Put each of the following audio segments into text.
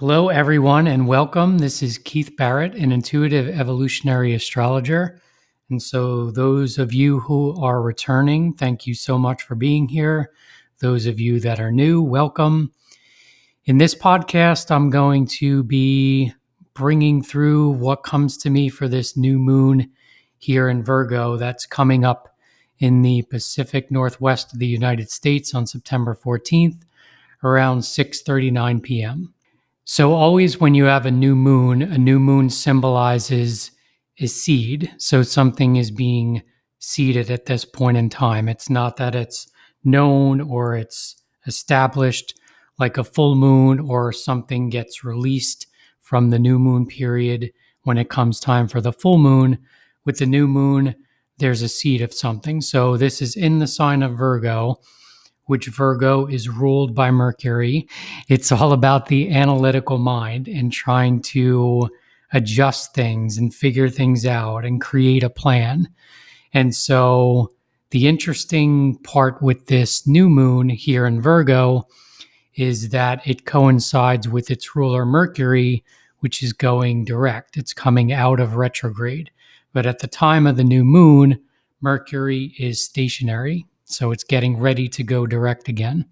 Hello, everyone, and welcome. This is Keith Barrett, an intuitive evolutionary astrologer. And so, those of you who are returning, thank you so much for being here. Those of you that are new, welcome. In this podcast, I'm going to be bringing through what comes to me for this new moon here in Virgo that's coming up in the Pacific Northwest of the United States on September 14th, around 6:39 p.m. So always when you have a new moon symbolizes a seed. So something is being seeded at this point in time. It's not that it's known or it's established like a full moon or something gets released from the new moon period when it comes time for the full moon. With the new moon, there's a seed of something. So this is in the sign of Virgo, which Virgo is ruled by Mercury. It's all about the analytical mind and trying to adjust things and figure things out and create a plan. And so the interesting part with this new moon here in Virgo is that it coincides with its ruler Mercury, which is going direct. It's coming out of retrograde. But at the time of the new moon, Mercury is stationary. So it's getting ready to go direct again.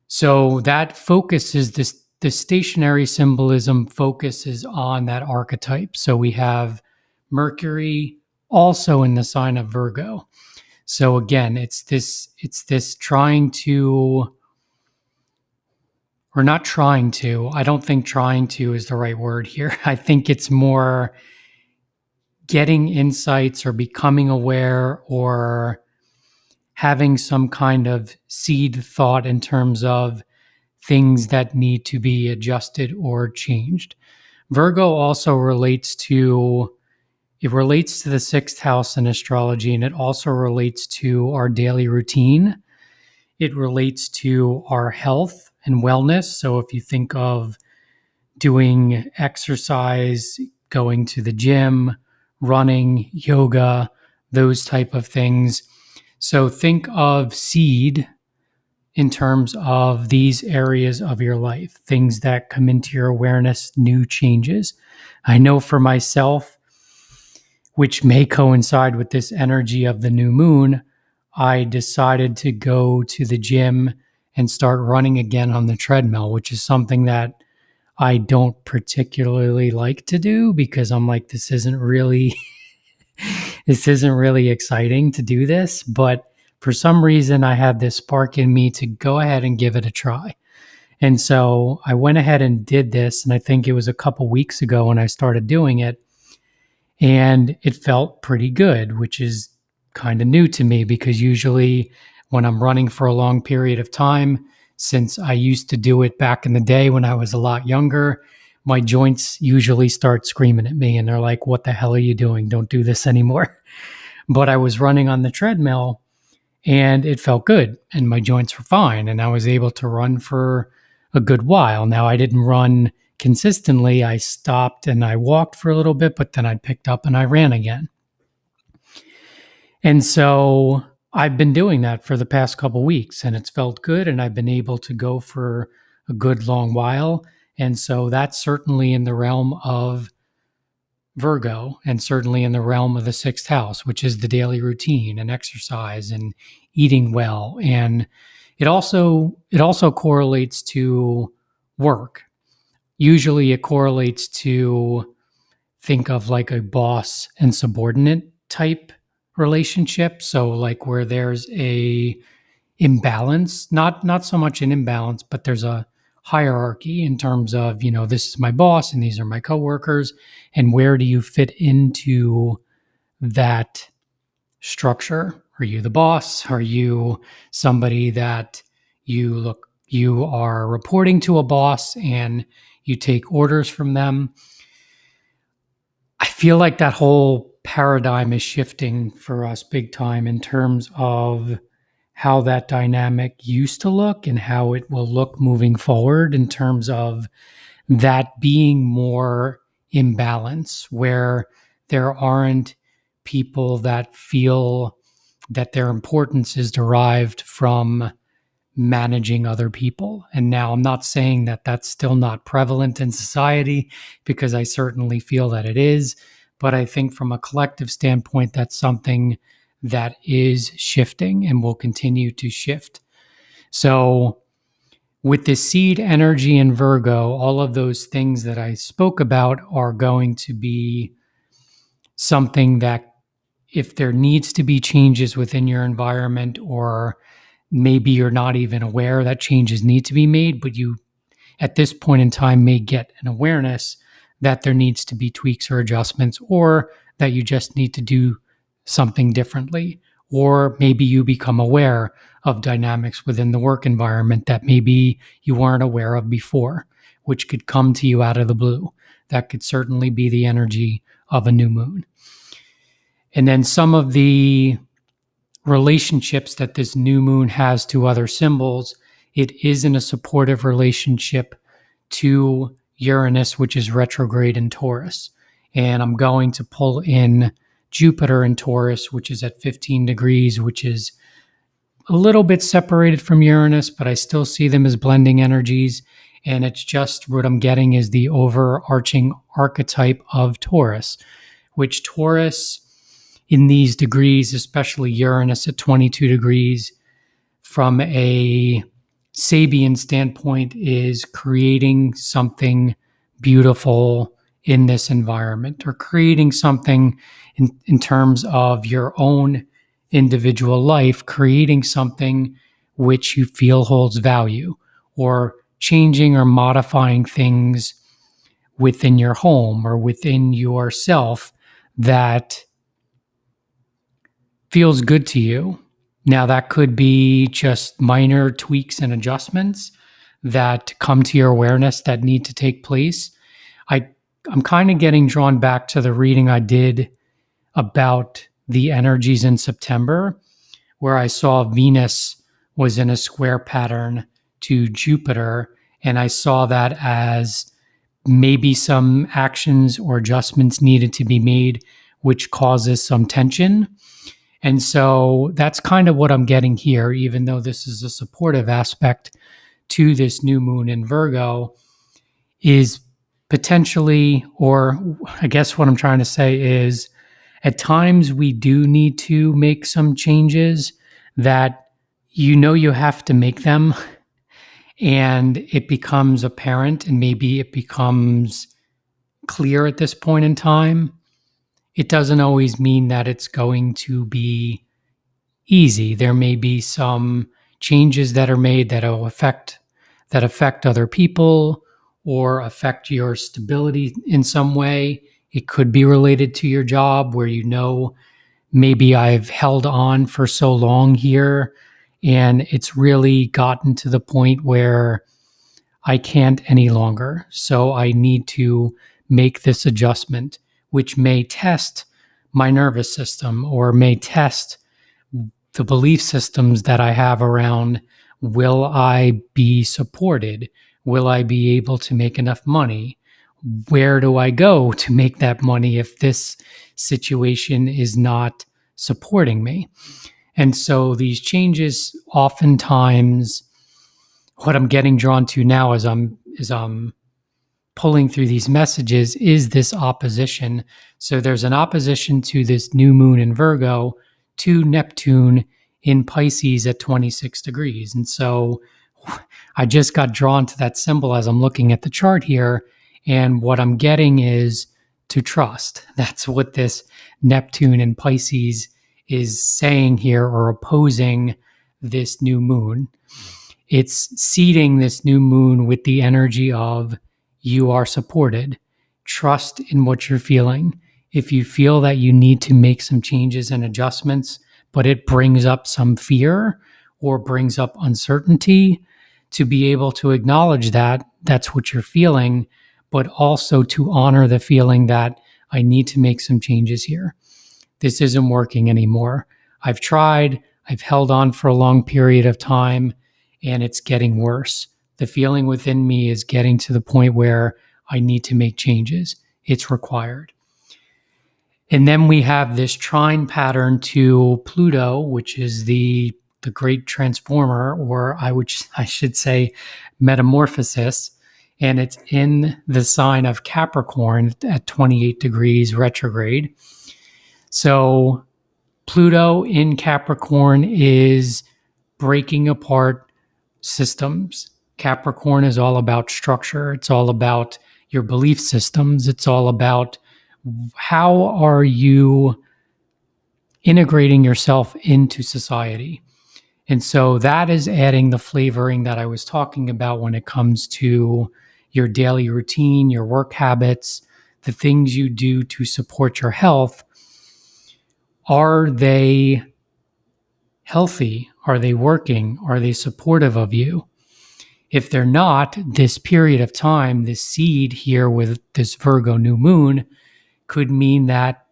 So that focuses the stationary symbolism focuses on that archetype. So we have Mercury also in the sign of Virgo. So again, it's this trying to, or not trying to, I don't think trying to is the right word here. I think it's more getting insights or becoming aware or having some kind of seed thought in terms of things that need to be adjusted or changed. Virgo also relates to the sixth house in astrology, and it also relates to our daily routine. It relates to our health and wellness. So if you think of doing exercise, going to the gym, running, yoga, those type of things. So think of seed in terms of these areas of your life, things that come into your awareness, new changes. I know for myself, which may coincide with this energy of the new moon, I decided to go to the gym and start running again on the treadmill, which is something that I don't particularly like to do because I'm like, this isn't really exciting to do this, but for some reason I had this spark in me to go ahead and give it a try. And so I went ahead and did this, and I think it was a couple weeks ago when I started doing it, and it felt pretty good, which is kind of new to me because usually when I'm running for a long period of time, since I used to do it back in the day when I was a lot younger, my joints usually start screaming at me and they're like, what the hell are you doing? Don't do this anymore. But I was running on the treadmill and it felt good and my joints were fine. And I was able to run for a good while. Now I didn't run consistently. I stopped and I walked for a little bit, but then I picked up and I ran again. And so I've been doing that for the past couple weeks and it's felt good. And I've been able to go for a good long while. And so that's certainly in the realm of Virgo and certainly in the realm of the sixth house, which is the daily routine and exercise and eating well. And it also correlates to work. Usually it correlates to think of like a boss and subordinate type relationship. So like where there's a imbalance, not so much an imbalance, but there's a hierarchy in terms of, this is my boss and these are my coworkers, and where do you fit into that structure? Are you the boss? Are you somebody that you are reporting to a boss and you take orders from them? I feel like that whole paradigm is shifting for us big time in terms of how that dynamic used to look and how it will look moving forward in terms of that being more in balance, where there aren't people that feel that their importance is derived from managing other people. And now I'm not saying that that's still not prevalent in society, because I certainly feel that it is. But I think from a collective standpoint, that's something that is shifting and will continue to shift. So, with the seed energy in Virgo, all of those things that I spoke about are going to be something that, if there needs to be changes within your environment, or maybe you're not even aware that changes need to be made, but you at this point in time may get an awareness that there needs to be tweaks or adjustments, or that you just need to do something differently. Or maybe you become aware of dynamics within the work environment that maybe you weren't aware of before, which could come to you out of the blue. That could certainly be the energy of a new moon. And then some of the relationships that this new moon has to other symbols, it is in a supportive relationship to Uranus, which is retrograde in Taurus. And I'm going to pull in Jupiter in Taurus, which is at 15 degrees, which is a little bit separated from Uranus, but I still see them as blending energies. And it's just what I'm getting is the overarching archetype of Taurus, which Taurus in these degrees, especially Uranus at 22 degrees, from a Sabian standpoint, is creating something beautiful in this environment, or creating something in terms of your own individual life, creating something which you feel holds value, or changing or modifying things within your home or within yourself that feels good to you. Now, that could be just minor tweaks and adjustments that come to your awareness that need to take place. I'm kind of getting drawn back to the reading I did about the energies in September, where I saw Venus was in a square pattern to Jupiter, and I saw that as maybe some actions or adjustments needed to be made, which causes some tension. And so that's kind of what I'm getting here, even though this is a supportive aspect to this new moon in Virgo, is potentially, or I guess what I'm trying to say is, at times we do need to make some changes that you have to make them, and it becomes apparent, and maybe it becomes clear at this point in time. It doesn't always mean that it's going to be easy. There may be some changes that are made that affect other people, or affect your stability in some way. It could be related to your job, where maybe I've held on for so long here, and it's really gotten to the point where I can't any longer. So I need to make this adjustment, which may test my nervous system, or may test the belief systems that I have around, will I be supported? Will I be able to make enough money? Where do I go to make that money if this situation is not supporting me? And so these changes, oftentimes, what I'm getting drawn to now as I'm pulling through these messages, is this opposition. So there's an opposition to this new moon in Virgo to Neptune in Pisces at 26 degrees. And so I just got drawn to that symbol as I'm looking at the chart here. And what I'm getting is to trust. That's what this Neptune in Pisces is saying here, or opposing this new moon. It's seeding this new moon with the energy of, you are supported. Trust in what you're feeling. If you feel that you need to make some changes and adjustments, but it brings up some fear or brings up uncertainty, to be able to acknowledge that that's what you're feeling, but also to honor the feeling that I need to make some changes here. This isn't working anymore. I've tried, I've held on for a long period of time, and it's getting worse. The feeling within me is getting to the point where I need to make changes. It's required. And then we have this trine pattern to Pluto, which is the the Great Transformer, or I should say metamorphosis, and it's in the sign of Capricorn at 28 degrees retrograde. So Pluto in Capricorn is breaking apart systems. Capricorn is all about structure. It's all about your belief systems. It's all about how are you integrating yourself into society. And so that is adding the flavoring that I was talking about when it comes to your daily routine, your work habits, the things you do to support your health. Are they healthy? Are they working? Are they supportive of you? If they're not, this period of time, this seed here with this Virgo new moon could mean that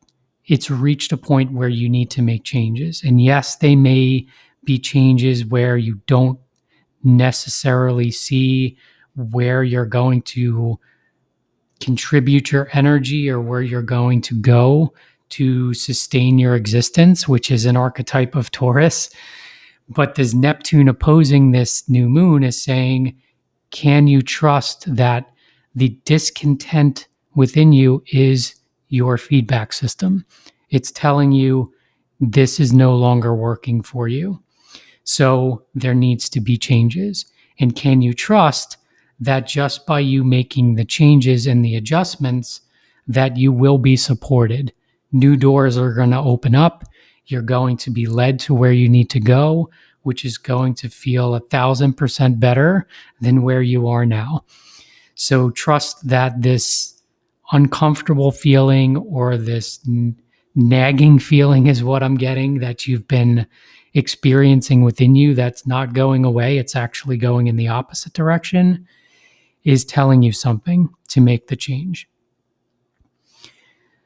it's reached a point where you need to make changes. And yes, they may be changes where you don't necessarily see where you're going to contribute your energy or where you're going to go to sustain your existence, which is an archetype of Taurus. But this Neptune opposing this new moon is saying, can you trust that the discontent within you is your feedback system? It's telling you this is no longer working for you. So there needs to be changes. And can you trust that just by you making the changes and the adjustments, that you will be supported? New doors are going to open up. You're going to be led to where you need to go, which is going to feel 1,000% better than where you are now. So trust that this uncomfortable feeling or this nagging feeling is what I'm getting that you've been experiencing within you that's not going away. It's actually going in the opposite direction, is telling you something to make the change.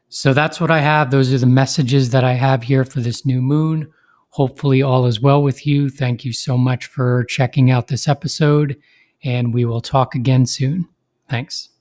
So that's what I have. Those are the messages that I have here for this new moon. Hopefully all is well with you. Thank you so much for checking out this episode, and we will talk again soon. Thanks.